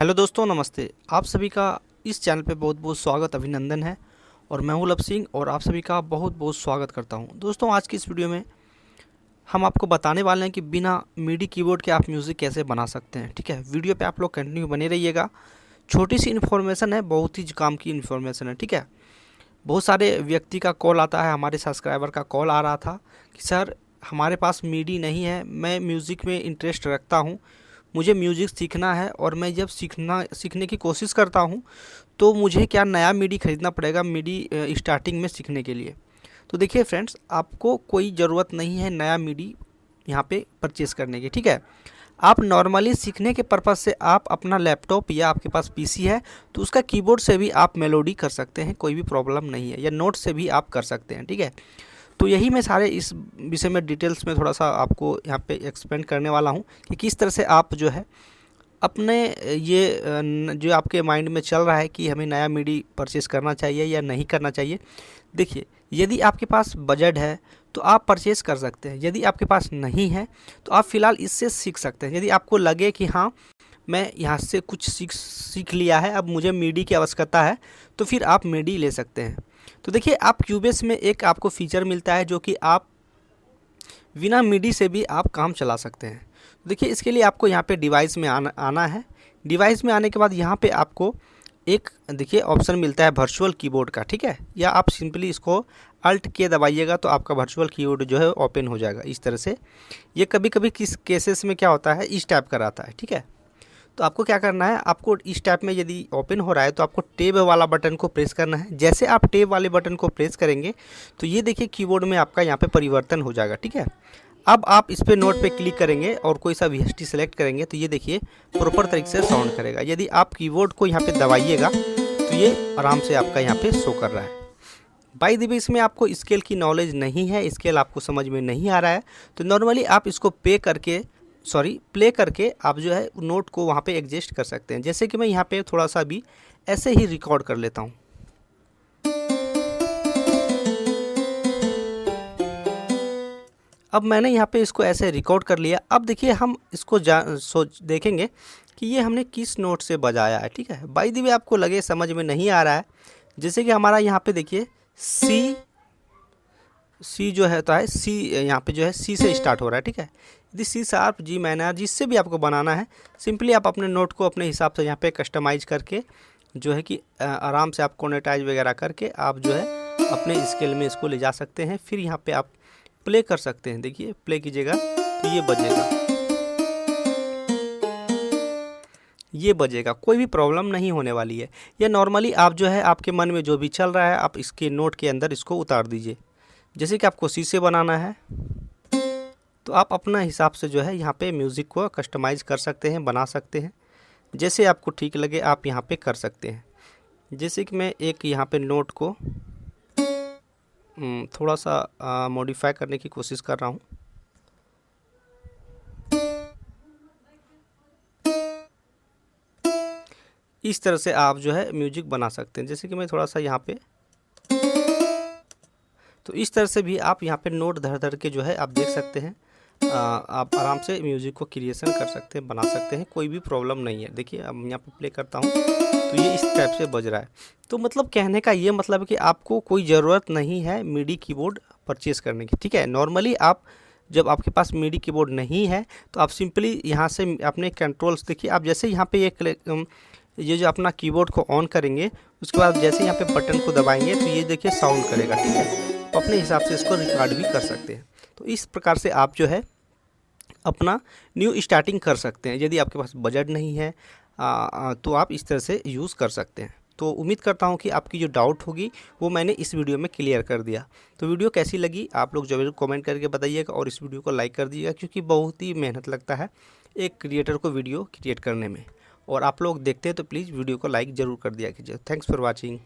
Hello दोस्तों, नमस्ते। आप सभी का इस चैनल पे बहुत बहुत स्वागत, अभिनंदन है। और मैं हूं लब सिंह और आप सभी का बहुत बहुत स्वागत करता हूं। दोस्तों, आज की इस वीडियो में हम आपको बताने वाले हैं कि बिना मिडी कीबोर्ड के आप म्यूज़िक कैसे बना सकते हैं। ठीक है, वीडियो पे आप लोग कंटिन्यू बने रहिएगा। छोटी सी इन्फॉर्मेशन है, बहुत ही काम की इन्फॉर्मेशन है। ठीक है, बहुत सारे व्यक्ति का कॉल आता है, हमारे सब्सक्राइबर का कॉल आ रहा था कि सर हमारे पास मिडी नहीं है, मैं म्यूज़िक में इंटरेस्ट रखता हूँ, मुझे म्यूज़िक सीखना है और मैं जब सीखने की कोशिश करता हूँ तो मुझे क्या नया मिडी ख़रीदना पड़ेगा मिडी स्टार्टिंग में सीखने के लिए। तो देखिए फ्रेंड्स, आपको कोई ज़रूरत नहीं है नया मिडी यहाँ पे परचेज़ करने की। ठीक है, आप नॉर्मली सीखने के पर्पज़ से आप अपना लैपटॉप या आपके पास पीसी है तो उसका कीबोर्ड से भी आप मेलोडी कर सकते हैं, कोई भी प्रॉब्लम नहीं है, या नोट से भी आप कर सकते हैं। ठीक है, तो यही मैं सारे इस विषय में डिटेल्स में थोड़ा सा आपको यहाँ पे एक्सप्लेन करने वाला हूँ कि किस तरह से आप जो है अपने ये जो आपके माइंड में चल रहा है कि हमें नया मिडी परचेज़ करना चाहिए या नहीं करना चाहिए। देखिए, यदि आपके पास बजट है तो आप परचेज़ कर सकते हैं, यदि आपके पास नहीं है तो आप फ़िलहाल इससे सीख सकते हैं। यदि आपको लगे कि हाँ, मैं यहाँ से कुछ सीख लिया है, अब मुझे मिडी की आवश्यकता है, तो फिर आप मिडी ले सकते हैं। तो देखिए, आप क्यूबेस में एक आपको फ़ीचर मिलता है जो कि आप बिना मिडी से भी आप काम चला सकते हैं। देखिए, इसके लिए आपको यहाँ पे डिवाइस में आना है। डिवाइस में आने के बाद यहाँ पे आपको एक देखिए ऑप्शन मिलता है वर्चुअल कीबोर्ड का। ठीक है, या आप सिंपली इसको अल्ट के दबाइएगा तो आपका वर्चुअल कीबोर्ड जो है ओपन हो जाएगा इस तरह से। ये कभी कभी किस केसेस में क्या होता है, इस टाइप का रहता है। ठीक है, तो आपको क्या करना है, आपको इस टाइप में यदि ओपन हो रहा है तो आपको टेब वाला बटन को प्रेस करना है। जैसे आप टेब वाले बटन को प्रेस करेंगे तो ये देखिए कीबोर्ड में आपका यहाँ पे परिवर्तन हो जाएगा। ठीक है, अब आप इस पे नोट पे क्लिक करेंगे और कोई सा VST सेलेक्ट करेंगे तो ये देखिए प्रॉपर तरीके से साउंड करेगा। यदि आप कीबोर्ड को यहाँ पे दबाइएगा तो ये आराम से आपका यहाँ पे शो कर रहा है। बाय द वे, इसमें आपको स्केल की नॉलेज नहीं है, स्केल आपको समझ में नहीं आ रहा है, तो नॉर्मली आप इसको प्ले करके आप जो है नोट को वहाँ पे एडजस्ट कर सकते हैं। जैसे कि मैं यहाँ पे थोड़ा सा भी ऐसे ही रिकॉर्ड कर लेता हूँ। अब मैंने यहाँ पे इसको ऐसे रिकॉर्ड कर लिया। अब देखिए, हम इसको देखेंगे कि ये हमने किस नोट से बजाया है। ठीक है, बाय द वे आपको लगे समझ में नहीं आ रहा है, जैसे कि हमारा यहाँ पे देखिए सी जो है तो है सी, यहाँ पे जो है सी से स्टार्ट हो रहा है। ठीक है, यदि सी शार्प, जी माइनर, जिससे भी आपको बनाना है, सिंपली आप अपने नोट को अपने हिसाब से यहाँ पे कस्टमाइज करके जो है कि आराम से आप कोनेटाइज वगैरह करके आप जो है अपने स्केल में इसको ले जा सकते हैं। फिर यहाँ पे आप प्ले कर सकते हैं। देखिए, प्ले कीजिएगा तो ये बजेगा, कोई भी प्रॉब्लम नहीं होने वाली है। या नॉर्मली आप जो है आपके मन में जो भी चल रहा है आप इसके नोट के अंदर इसको उतार दीजिए। जैसे कि आपको सी से बनाना है तो आप अपना हिसाब से जो है यहाँ पे म्यूज़िक को कस्टमाइज़ कर सकते हैं, बना सकते हैं, जैसे आपको ठीक लगे आप यहाँ पे कर सकते हैं। जैसे कि मैं एक यहाँ पे नोट को थोड़ा सा मॉडिफाई करने की कोशिश कर रहा हूँ। इस तरह से आप जो है म्यूजिक बना सकते हैं। जैसे कि मैं थोड़ा सा यहाँ पे, तो इस तरह से भी आप यहाँ पे नोट धर धर के जो है आप देख सकते हैं। आप आराम से म्यूज़िक को क्रिएशन कर सकते हैं, बना सकते हैं, कोई भी प्रॉब्लम नहीं है। देखिए, अब यहाँ पे प्ले करता हूँ तो ये इस टाइप से बज रहा है। तो मतलब कहने का ये मतलब है कि आपको कोई ज़रूरत नहीं है मिडी कीबोर्ड परचेज़ करने की। ठीक है, नॉर्मली आप जब आपके पास मिडी कीबोर्ड नहीं है तो आप सिंपली यहाँ से अपने कंट्रोल्स देखिए, आप जैसे यहाँ पे ये जो अपना कीबोर्ड को ऑन करेंगे उसके बाद जैसे यहाँ पे बटन को दबाएंगे तो ये देखिए साउंड करेगा। ठीक है, तो अपने हिसाब से इसको रिकॉर्ड भी कर सकते हैं। तो इस प्रकार से आप जो है अपना न्यू स्टार्टिंग कर सकते हैं। यदि आपके पास बजट नहीं है तो आप इस तरह से यूज़ कर सकते हैं। तो उम्मीद करता हूँ कि आपकी जो डाउट होगी वो मैंने इस वीडियो में क्लियर कर दिया। तो वीडियो कैसी लगी आप लोग ज़रूर कमेंट करके बताइएगा और इस वीडियो को लाइक कर दीजिएगा, क्योंकि बहुत ही मेहनत लगता है एक क्रिएटर को वीडियो क्रिएट करने में। और आप लोग देखते हैं तो प्लीज़ वीडियो को लाइक ज़रूर कर दिया कीजिए। Thanks for watching.